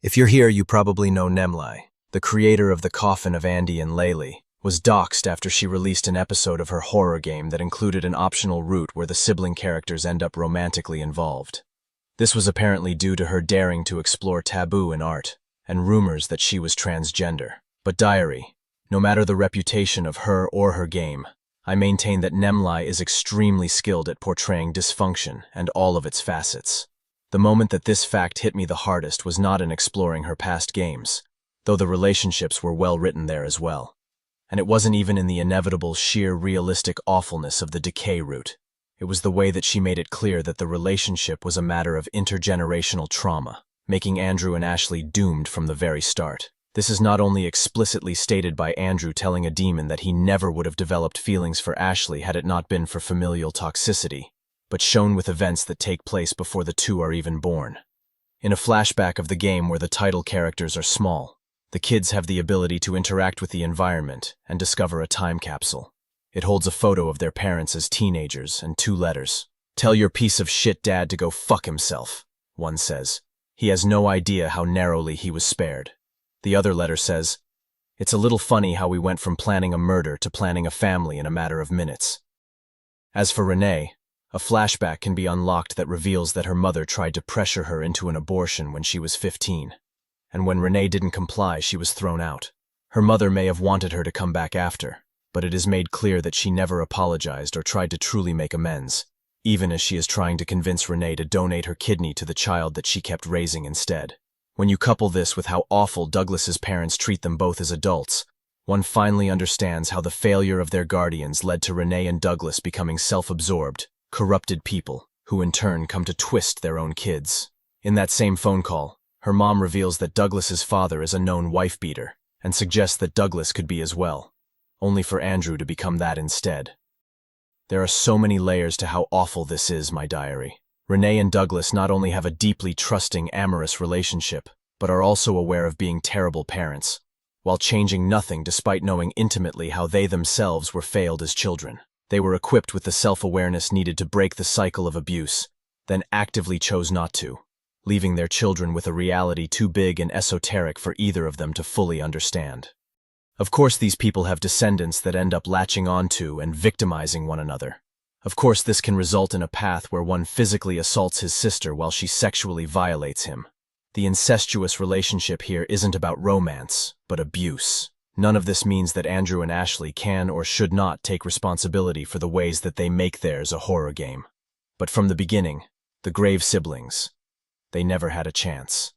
If you're here, you probably know Leyley, the creator of the Coffin of Andy and Leyley, was doxxed after she released an episode of her horror game that included an optional route where the sibling characters end up romantically involved. This was apparently due to her daring to explore taboo in art, and rumors that she was transgender. But diary, no matter the reputation of her or her game, I maintain that Leyley is extremely skilled at portraying dysfunction and all of its facets. The moment that this fact hit me the hardest was not in exploring her past games, though the relationships were well written there as well. And it wasn't even in the inevitable sheer realistic awfulness of the decay route. It was the way that she made it clear that the relationship was a matter of intergenerational trauma, making Andrew and Ashley doomed from the very start. This is not only explicitly stated by Andrew telling a demon that he never would have developed feelings for Ashley had it not been for familial toxicity, but shown with events that take place before the two are even born. In a flashback of the game where the title characters are small, the kids have the ability to interact with the environment and discover a time capsule. It holds a photo of their parents as teenagers and 2 letters. "Tell your piece of shit dad to go fuck himself," one says. He has no idea how narrowly he was spared. The other letter says, "It's a little funny how we went from planning a murder to planning a family in a matter of minutes." As for Renee, a flashback can be unlocked that reveals that her mother tried to pressure her into an abortion when she was 15. And when Renee didn't comply, she was thrown out. Her mother may have wanted her to come back after, but it is made clear that she never apologized or tried to truly make amends, even as she is trying to convince Renee to donate her kidney to the child that she kept raising instead. When you couple this with how awful Douglas's parents treat them both as adults, one finally understands how the failure of their guardians led to Renee and Douglas becoming self-absorbed, corrupted people, who in turn come to twist their own kids. In that same phone call, her mom reveals that Douglas's father is a known wife-beater, and suggests that Douglas could be as well, only for Andrew to become that instead. There are so many layers to how awful this is, my diary. Renee and Douglas not only have a deeply trusting, amorous relationship, but are also aware of being terrible parents, while changing nothing despite knowing intimately how they themselves were failed as children. They were equipped with the self-awareness needed to break the cycle of abuse, then actively chose not to, leaving their children with a reality too big and esoteric for either of them to fully understand. Of course, these people have descendants that end up latching onto and victimizing one another. Of course, this can result in a path where one physically assaults his sister while she sexually violates him. The incestuous relationship here isn't about romance, but abuse. None of this means that Andrew and Ashley can or should not take responsibility for the ways that they make theirs a horror game. But from the beginning, the Grave siblings, they never had a chance.